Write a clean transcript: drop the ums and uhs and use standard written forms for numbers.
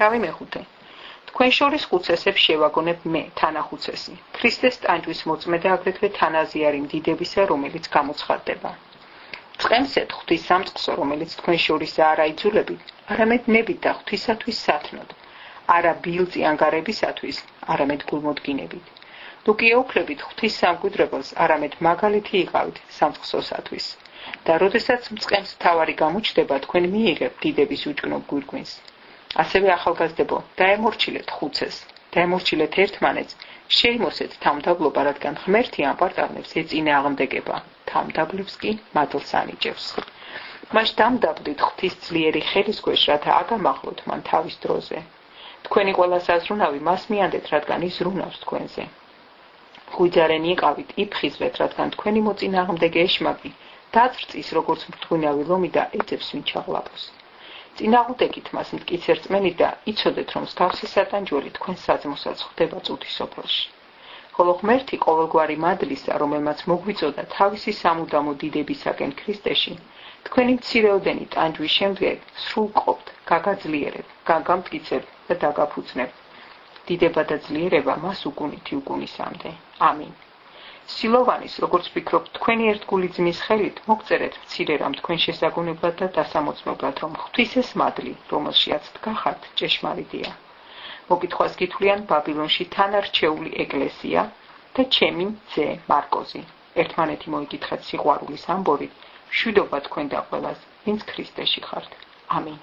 თავი მეხუთე. თქვენ შორის ხუცესებს შევაგონებ მე, თანახუცესი, ქრისტეს ტანჯვის მოწმე და აგრეთვე თანაზიარი მდიდებისა, რომელიც გამოცხადდება. წყემსეთ ღვთის სამწყსო, რომელიც თქვენ შორისა არა იძულებით, არამედ ნებით და ღვთისათვის სათნოდ, არა ბილწი ანგარებისათვის, არამედ გულმოდგინებით. თუ კი ეუფლებით ღვთის სამკვიდრებელს, არამედ მაგალითი იყავით სამწყსოსათვის. და როდესაც მწყემს მთავარი გამოჩნდება, თქვენ მიიღებთ დიდების უჭკნობ გვირგვინს. ასევე ახალგაზრდებო, დაემორჩილეთ ხუცეს, დაემორჩილეთ ერთმანეთს, შეიმოსეთ თავმდაბლობა, რადგან ღმერთი ამ პარტნიორებს ეწინააღმდეგება, თავმდაბლებს კი მადლს ანიჭებს. მას დამდაბლით ღვთის ძლიერი ხელის ქვეშ, რათა აგამაღლოთ მან თავის დროზე. თქვენი ყველა საზრუნავი მას მიანდეთ, რადგან ის ზრუნავს თქვენზე. ღვიძარენი იყავით, იფხიზლეთ, რადგან თქვენი მოწინააღმდეგე ეშმაკი დაძრწის, როგორც მრთგვინავი ლომი და ეძებს ვინ ჩაღლაპოს. წინააღმდეგით მას მტკიცე რწმენით და იცოდეთ, რომ მსგავსი სატანჯველი თქვენ საძმოსაც ხვდება წუთის სოფელში. ხოლო ღმერთი ყოველგვარი მადლისა, რომელმაც მოგვიწოდა თავისი სამუდამო დიდებისაკენ ქრისტეში, თქვენი მცირეოდენი ტანჯვის შემდეგ სრულყოფთ, გაგაძლიერებთ, გაგამტკიცებთ და დაგაფუძნებთ. დიდება და ძლიერება მას უკუნითი უკუნისამდე. ამინ. სილოვანის, როგორც ვფიქრობ, თქვენი ერთგული ძმის ხელით მოგწერეთ მცირე რამ თქვენ შესაგონებლად და დასამოწმებლად, რომ ღვთის ეს მადლი, რომელშიაც დგახართ, ჭეშმარიტია. მოკითხვას გითვლიან ბაბილონში თანარჩეული ეკლესია და ჩემი ძე მარკოზი. ერთმანეთი მოიკითხეთ სიყვარულის ამბორით, მშვიდობა თქვენ და ყველას, ვინც ქრისტეში ხართ. ამინ.